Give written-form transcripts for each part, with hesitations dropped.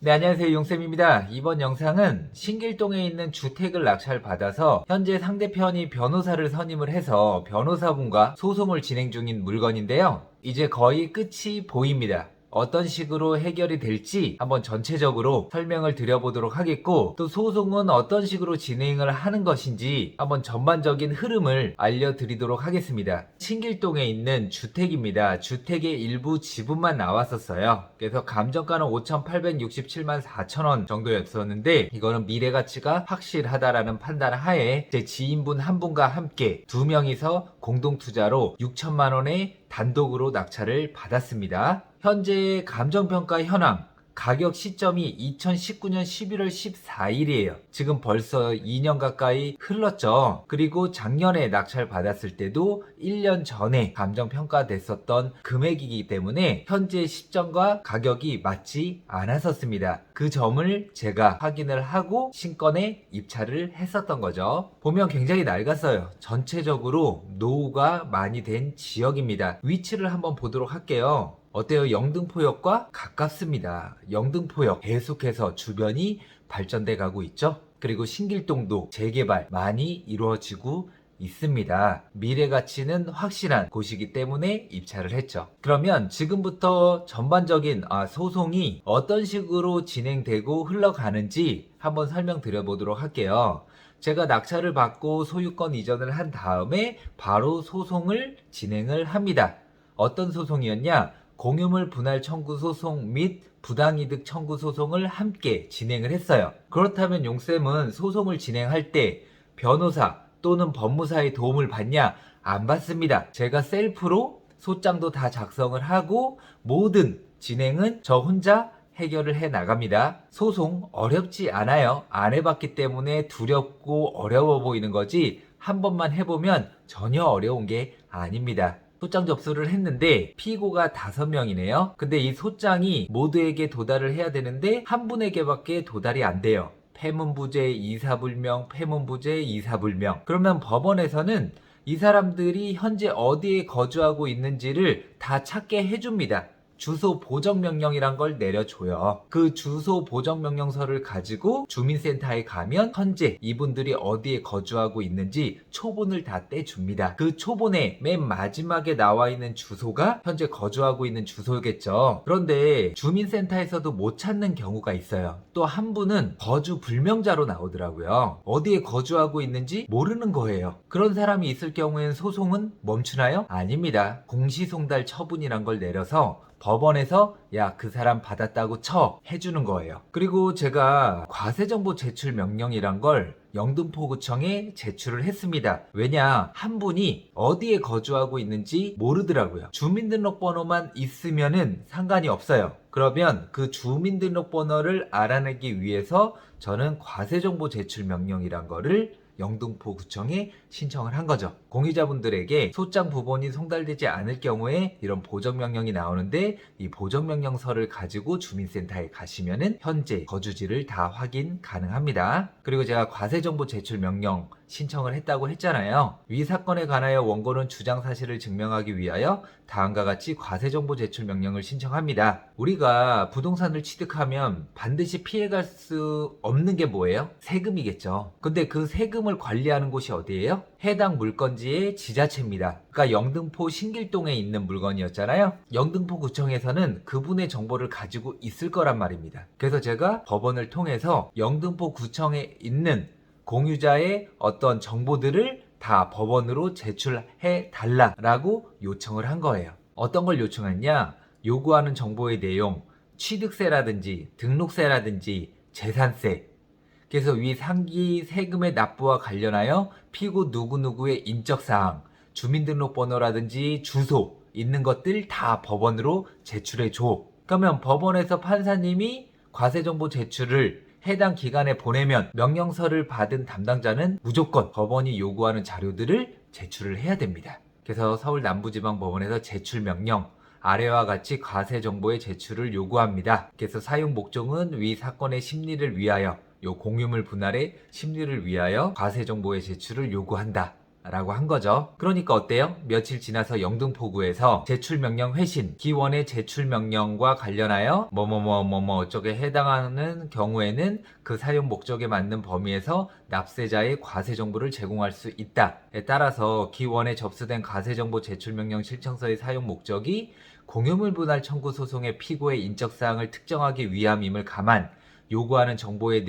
네, 안녕하세요. 용쌤입니다. 이번 영상은 신길동에 있는 주택을 낙찰받아서 현재 상대편이 변호사를 선임을 해서 변호사분과 소송을 진행 중인 물건인데요. 이제 거의 끝이 보입니다. 어떤 식으로 해결이 될지 한번 전체적으로 설명을 드려보도록 하겠고, 또 소송은 어떤 식으로 진행을 하는 것인지 한번 전반적인 흐름을 알려드리도록 하겠습니다. 신길동에 있는 주택입니다. 주택의 일부 지분만 나왔었어요. 그래서 감정가는 5,867만 4천원 정도였었는데, 이거는 미래가치가 확실하다라는 판단 하에 제 지인분 한 분과 함께 두 명이서 공동투자로 6천만원의 단독으로 낙찰을 받았습니다. 현재 감정평가 현황, 가격 시점이 2019년 11월 14일이에요. 지금 벌써 2년 가까이 흘렀죠. 그리고 작년에 낙찰 받았을 때도 1년 전에 감정평가 됐었던 금액이기 때문에 현재 시점과 가격이 맞지 않았었습니다. 그 점을 제가 확인을 하고 신건에 입찰을 했었던 거죠. 보면 굉장히 낡았어요. 전체적으로 노후가 많이 된 지역입니다. 위치를 한번 보도록 할게요. 어때요? 영등포역과 가깝습니다. 영등포역 계속해서 주변이 발전돼 가고 있죠. 그리고 신길동도 재개발 많이 이루어지고 있습니다. 미래 가치는 확실한 곳이기 때문에 입찰을 했죠. 그러면 지금부터 전반적인 소송이 어떤 식으로 진행되고 흘러가는지 한번 설명드려 보도록 할게요. 제가 낙찰을 받고 소유권 이전을 한 다음에 바로 소송을 진행을 합니다. 어떤 소송이었냐? 공유물 분할 청구 소송 및 부당이득 청구 소송을 함께 진행을 했어요. 그렇다면 용쌤은 소송을 진행할 때 변호사 또는 법무사의 도움을 받냐? 안 받습니다. 제가 셀프로 소장도 다 작성을 하고 모든 진행은 저 혼자 해결을 해 나갑니다. 소송 어렵지 않아요. 안 해봤기 때문에 두렵고 어려워 보이는 거지, 한 번만 해보면 전혀 어려운 게 아닙니다. 소장 접수를 했는데 피고가 5명이네요. 근데 이 소장이 모두에게 도달을 해야 되는데 한 분에게밖에 도달이 안 돼요. 폐문부재, 이사불명, 폐문부재, 이사불명. 그러면 법원에서는 이 사람들이 현재 어디에 거주하고 있는지를 다 찾게 해줍니다. 주소 보정명령이란 걸 내려줘요. 그 주소 보정명령서를 가지고 주민센터에 가면 현재 이분들이 어디에 거주하고 있는지 초본을 다 떼줍니다. 그 초본에 맨 마지막에 나와 있는 주소가 현재 거주하고 있는 주소겠죠. 그런데 주민센터에서도 못 찾는 경우가 있어요. 또 한 분은 거주 불명자로 나오더라고요. 어디에 거주하고 있는지 모르는 거예요. 그런 사람이 있을 경우에는 소송은 멈추나요? 아닙니다. 공시송달 처분이란 걸 내려서 법원에서 야, 그 사람 받았다고 해주는 거예요. 그리고 제가 과세정보 제출 명령이란 걸 영등포구청에 제출을 했습니다. 왜냐, 한 분이 어디에 거주하고 있는지 모르더라고요. 주민등록번호만 있으면은 상관이 없어요. 그러면 그 주민등록번호를 알아내기 위해서 저는 과세정보 제출 명령이란 거를 영등포구청에 신청을 한 거죠. 공유자분들에게 소장 부본이 송달되지 않을 경우에 이런 보정명령이 나오는데, 이 보정명령서를 가지고 주민센터에 가시면은 현재 거주지를 다 확인 가능합니다. 그리고 제가 과세정보 제출 명령 신청을 했다고 했잖아요. 위 사건에 관하여 원고는 주장 사실을 증명하기 위하여 다음과 같이 과세정보 제출 명령을 신청합니다. 우리가 부동산을 취득하면 반드시 피해갈 수 없는 게 뭐예요? 세금이겠죠. 근데 그 세금을 관리하는 곳이 어디예요? 해당 물건지의 지자체입니다. 그러니까 영등포 신길동에 있는 물건이었잖아요. 영등포구청에서는 그분의 정보를 가지고 있을 거란 말입니다. 그래서 제가 법원을 통해서 영등포구청에 있는 공유자의 어떤 정보들을 다 법원으로 제출해 달라라고 요청을 한 거예요. 어떤 걸 요청했냐? 요구하는 정보의 내용, 취득세라든지 등록세라든지 재산세, 그래서 위 상기 세금의 납부와 관련하여 피고 누구누구의 인적사항, 주민등록번호라든지 주소 있는 것들 다 법원으로 제출해 줘. 그러면 법원에서 판사님이 과세정보 제출을 해당 기간에 보내면 명령서를 받은 담당자는 무조건 법원이 요구하는 자료들을 제출을 해야 됩니다. 그래서 서울 남부지방법원에서 제출 명령, 아래와 같이 과세정보의 제출을 요구합니다. 그래서 사용 목적은 위 사건의 심리를 위하여, 요 공유물 분할의 심리를 위하여 과세정보의 제출을 요구한다 라고 한 거죠. 그러니까 어때요? 며칠 지나서 영등포구에서 제출명령 회신, 기원의 제출명령과 관련하여 뭐뭐뭐뭐뭐 어쩌게 해당하는 경우에는 그 사용 목적에 맞는 범위에서 납세자의 과세 정보를 제공할 수 있다에 따라서 기원에 접수된 과세정보 제출명령 신청서의 사용 목적이 공유물 분할 청구 소송의 피고의 인적사항을 특정하기 위함임을 감안 요구하는 정보의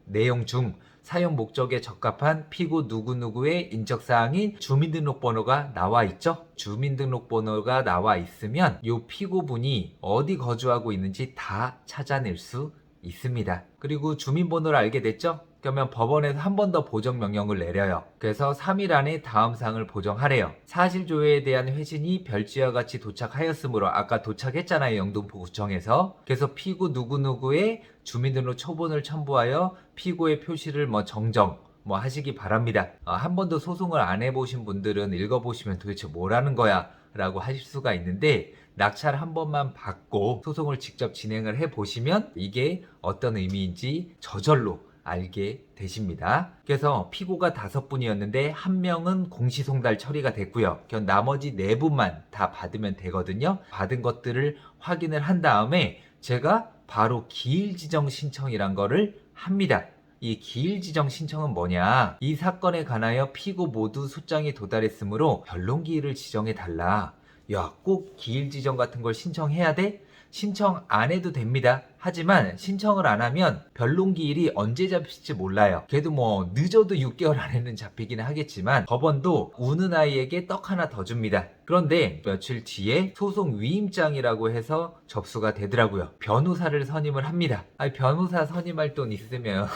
내용 중 사용 목적에 적합한 피고 누구누구의 인적사항인 주민등록번호가 나와 있죠. 주민등록번호가 나와 있으면 요 피고분이 어디 거주하고 있는지 다 찾아낼 수 있습니다. 그리고 주민번호를 알게 됐죠? 그러면 법원에서 한 번 더 보정명령을 내려요. 그래서 3일 안에 다음 사항을 보정하래요. 사실조회에 대한 회신이 별지와 같이 도착하였으므로 아까 도착했잖아요. 영등포구청에서. 그래서 피고 누구누구의 주민등록 초본을 첨부하여 피고의 표시를 정정 하시기 바랍니다. 한 번도 소송을 안 해보신 분들은 읽어보시면 도대체 뭐라는 거야 라고 하실 수가 있는데 낙찰 한 번만 받고 소송을 직접 진행을 해보시면 이게 어떤 의미인지 저절로 알게 되십니다. 그래서 피고가 5분이었는데 1명은 공시송달 처리가 됐고요. 나머지 4분만 다 받으면 되거든요. 받은 것들을 확인을 한 다음에 제가 바로 기일 지정 신청이란 거를 합니다. 이 기일 지정 신청은 뭐냐? 이 사건에 관하여 피고 모두 소장이 도달했으므로 변론기일을 지정해 달라. 야, 꼭 기일 지정 같은 걸 신청해야 돼? 신청 안 해도 됩니다. 하지만 신청을 안 하면 변론기일이 언제 잡힐지 몰라요. 그래도 늦어도 6개월 안에는 잡히기는 하겠지만 법원도 우는 아이에게 떡 하나 더 줍니다. 그런데 며칠 뒤에 소송 위임장이라고 해서 접수가 되더라고요. 변호사를 선임을 합니다. 변호사 선임할 돈 있으면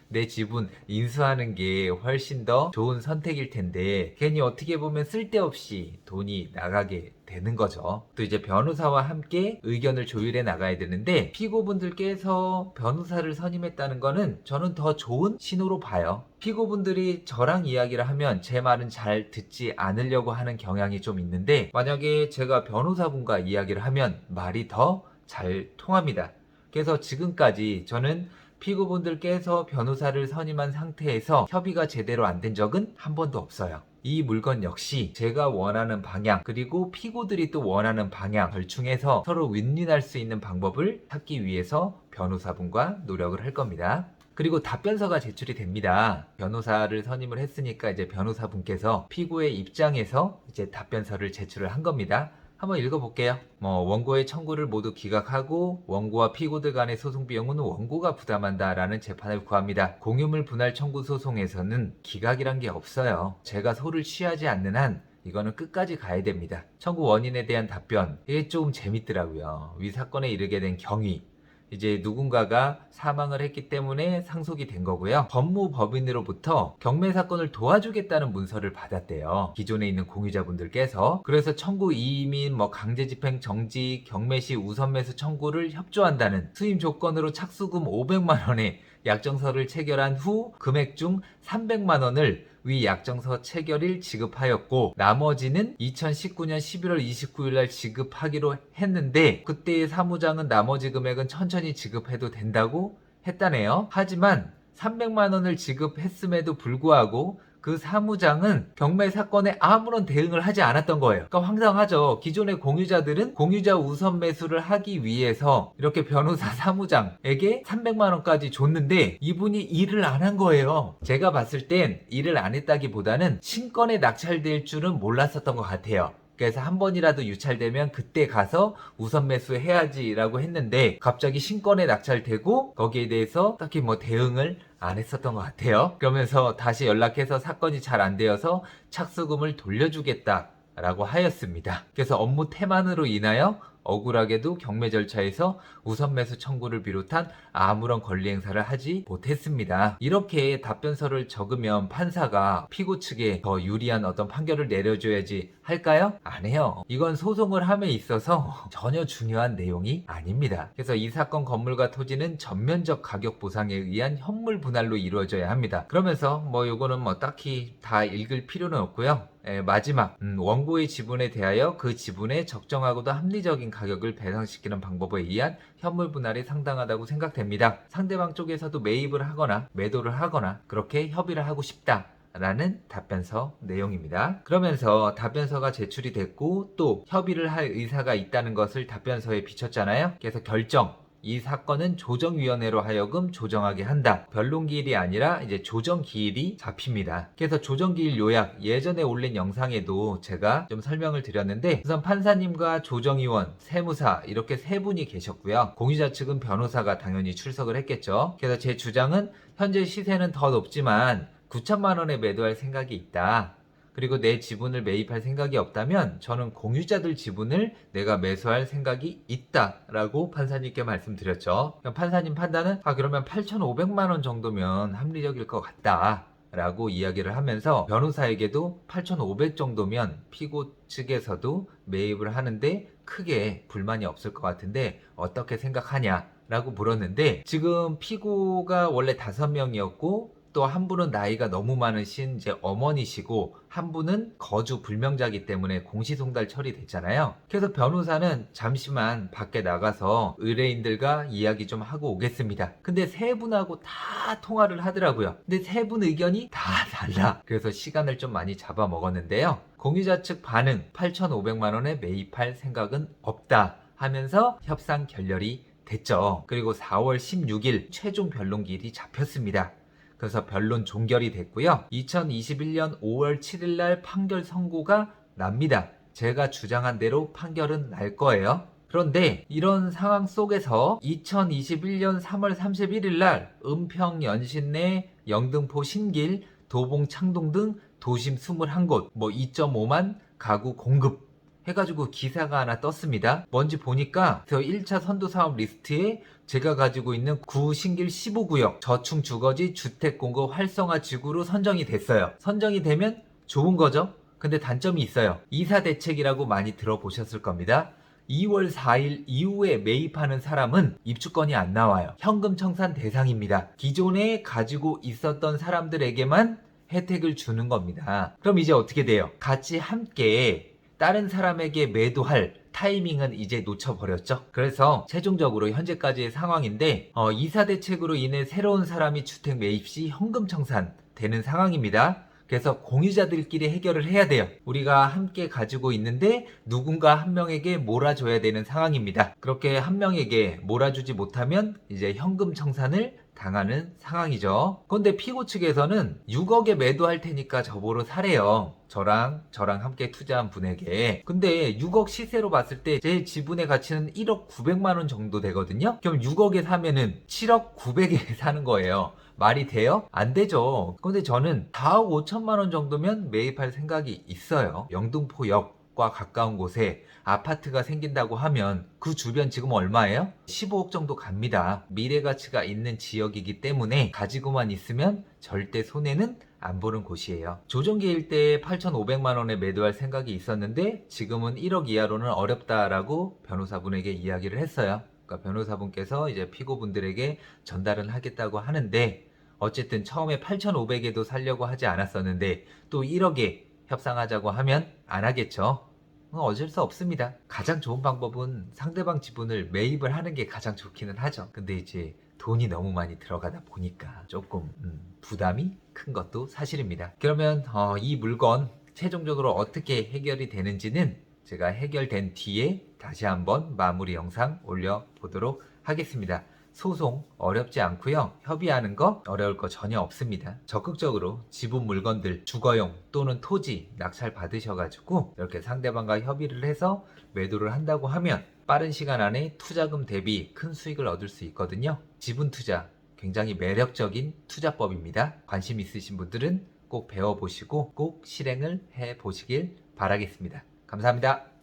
내 지분 인수하는 게 훨씬 더 좋은 선택일 텐데 괜히 어떻게 보면 쓸데없이 돈이 나가게 되는 거죠. 또 이제 변호사와 함께 의견을 조율해 나가야 되는데 피고분들께서 변호사를 선임했다는 거는 저는 더 좋은 신호로 봐요. 피고분들이 저랑 이야기를 하면 제 말은 잘 듣지 않으려고 하는 경향이 좀 있는데 만약에 제가 변호사분과 이야기를 하면 말이 더 잘 통합니다. 그래서 지금까지 저는 피고분들께서 변호사를 선임한 상태에서 협의가 제대로 안 된 적은 한 번도 없어요. 이 물건 역시 제가 원하는 방향 그리고 피고들이 또 원하는 방향 절충해서 서로 윈윈할 수 있는 방법을 찾기 위해서 변호사분과 노력을 할 겁니다. 그리고 답변서가 제출이 됩니다. 변호사를 선임을 했으니까 이제 변호사분께서 피고의 입장에서 이제 답변서를 제출을 한 겁니다. 한번 읽어볼게요. 원고의 청구를 모두 기각하고 원고와 피고들 간의 소송 비용은 원고가 부담한다라는 재판을 구합니다. 공유물 분할 청구 소송에서는 기각이란 게 없어요. 제가 소를 취하지 않는 한 이거는 끝까지 가야 됩니다. 청구 원인에 대한 답변 이게 조금 재밌더라고요. 위 사건에 이르게 된 경위 이제 누군가가 사망을 했기 때문에 상속이 된 거고요. 법무법인으로부터 경매 사건을 도와주겠다는 문서를 받았대요. 기존에 있는 공유자분들께서. 그래서 청구 이의민 강제집행 정지 경매 시 우선 매수 청구를 협조한다는 수임 조건으로 착수금 500만 원에 약정서를 체결한 후 금액 중 300만 원을 위 약정서 체결일 지급하였고 나머지는 2019년 11월 29일 날 지급하기로 했는데 그때의 사무장은 나머지 금액은 천천히 지급해도 된다고 했다네요. 하지만 300만 원을 지급했음에도 불구하고 그 사무장은 경매 사건에 아무런 대응을 하지 않았던 거예요. 그러니까 황당하죠. 기존의 공유자들은 공유자 우선 매수를 하기 위해서 이렇게 변호사 사무장에게 300만 원까지 줬는데 이분이 일을 안 한 거예요. 제가 봤을 땐 일을 안 했다기보다는 신권에 낙찰될 줄은 몰랐었던 것 같아요. 그래서 한 번이라도 유찰되면 그때 가서 우선 매수해야지 라고 했는데 갑자기 신권에 낙찰되고 거기에 대해서 딱히 대응을 안 했었던 것 같아요. 그러면서 다시 연락해서 사건이 잘 안 되어서 착수금을 돌려주겠다 라고 하였습니다. 그래서 업무 태만으로 인하여 억울하게도 경매 절차에서 우선 매수 청구를 비롯한 아무런 권리 행사를 하지 못했습니다. 이렇게 답변서를 적으면 판사가 피고 측에 더 유리한 어떤 판결을 내려줘야지 할까요? 안 해요. 이건 소송을 함에 있어서 전혀 중요한 내용이 아닙니다. 그래서 이 사건 건물과 토지는 전면적 가격 보상에 의한 현물 분할로 이루어져야 합니다. 그러면서 요거는 딱히 다 읽을 필요는 없고요. 마지막 원고의 지분에 대하여 그 지분에 적정하고도 합리적인 가격을 배상시키는 방법에 의한 현물 분할이 상당하다고 생각됩니다. 상대방 쪽에서도 매입을 하거나 매도를 하거나 그렇게 협의를 하고 싶다 라는 답변서 내용입니다. 그러면서 답변서가 제출이 됐고 또 협의를 할 의사가 있다는 것을 답변서에 비췄잖아요. 그래서 결정, 이 사건은 조정위원회로 하여금 조정하게 한다. 변론기일이 아니라 이제 조정기일이 잡힙니다. 그래서 조정기일 요약, 예전에 올린 영상에도 제가 좀 설명을 드렸는데 우선 판사님과 조정위원, 세무사 이렇게 세 분이 계셨고요. 공유자 측은 변호사가 당연히 출석을 했겠죠. 그래서 제 주장은 현재 시세는 더 높지만 9천만 원에 매도할 생각이 있다. 그리고 내 지분을 매입할 생각이 없다면 저는 공유자들 지분을 내가 매수할 생각이 있다라고 판사님께 말씀드렸죠. 판사님 판단은 그러면 8,500만 원 정도면 합리적일 것 같다 라고 이야기를 하면서 변호사에게도 8,500 정도면 피고 측에서도 매입을 하는데 크게 불만이 없을 것 같은데 어떻게 생각하냐 라고 물었는데 지금 피고가 원래 5명이었고 또 한 분은 나이가 너무 많으신 이제 어머니시고 한 분은 거주 불명자이기 때문에 공시송달 처리됐잖아요. 그래서 변호사는 잠시만 밖에 나가서 의뢰인들과 이야기 좀 하고 오겠습니다. 근데 세 분하고 다 통화를 하더라고요. 근데 세 분 의견이 다 달라. 그래서 시간을 좀 많이 잡아먹었는데요. 공유자 측 반응 8,500만 원에 매입할 생각은 없다 하면서 협상 결렬이 됐죠. 그리고 4월 16일 최종 변론기일이 잡혔습니다. 그래서 변론 종결이 됐고요. 2021년 5월 7일 날 판결 선고가 납니다. 제가 주장한 대로 판결은 날 거예요. 그런데 이런 상황 속에서 2021년 3월 31일 날 은평 연신내 영등포 신길 도봉 창동 등 도심 21곳 2.5만 가구 공급 해가지고 기사가 하나 떴습니다. 뭔지 보니까 저 1차 선도사업 리스트에 제가 가지고 있는 구 신길 15구역 저층 주거지 주택 공급 활성화 지구로 선정이 됐어요. 선정이 되면 좋은 거죠. 근데 단점이 있어요. 이사 대책이라고 많이 들어보셨을 겁니다. 2월 4일 이후에 매입하는 사람은 입주권이 안 나와요. 현금 청산 대상입니다. 기존에 가지고 있었던 사람들에게만 혜택을 주는 겁니다. 그럼 이제 어떻게 돼요? 같이 함께 다른 사람에게 매도할 타이밍은 이제 놓쳐버렸죠. 그래서 최종적으로 현재까지의 상황인데 이사 대책으로 인해 새로운 사람이 주택 매입 시 현금 청산 되는 상황입니다. 그래서 공유자들끼리 해결을 해야 돼요. 우리가 함께 가지고 있는데 누군가 한 명에게 몰아줘야 되는 상황입니다. 그렇게 한 명에게 몰아주지 못하면 이제 현금 청산을 당하는 상황이죠. 그런데 피고 측에서는 6억에 매도할 테니까 저보러 사래요. 저랑 함께 투자한 분에게. 근데 6억 시세로 봤을 때 제 지분의 가치는 1억 900만 원 정도 되거든요. 그럼 6억에 사면은 7억 900에 사는 거예요. 말이 돼요? 안 되죠. 근데 저는 4억 5천만 원 정도면 매입할 생각이 있어요. 영등포역과 가까운 곳에 아파트가 생긴다고 하면 그 주변 지금 얼마예요? 15억 정도 갑니다. 미래 가치가 있는 지역이기 때문에 가지고만 있으면 절대 손해는 안 보는 곳이에요. 조정기일 때 8,500만 원에 매도할 생각이 있었는데 지금은 1억 이하로는 어렵다라고 변호사분에게 이야기를 했어요. 그러니까 변호사분께서 이제 피고분들에게 전달은 하겠다고 하는데 어쨌든 처음에 8,500에도 살려고 하지 않았었는데 또 1억에 협상하자고 하면 안 하겠죠. 어쩔 수 없습니다. 가장 좋은 방법은 상대방 지분을 매입을 하는 게 가장 좋기는 하죠. 근데 이제 돈이 너무 많이 들어가다 보니까 조금 부담이 큰 것도 사실입니다. 그러면 이 물건 최종적으로 어떻게 해결이 되는지는 제가 해결된 뒤에 다시 한번 마무리 영상 올려보도록 하겠습니다. 소송 어렵지 않고요. 협의하는 거 어려울 거 전혀 없습니다. 적극적으로 지분 물건들 주거용 또는 토지 낙찰 받으셔가지고 이렇게 상대방과 협의를 해서 매도를 한다고 하면 빠른 시간 안에 투자금 대비 큰 수익을 얻을 수 있거든요. 지분 투자 굉장히 매력적인 투자법입니다. 관심 있으신 분들은 꼭 배워보시고 꼭 실행을 해보시길 바라겠습니다. 감사합니다.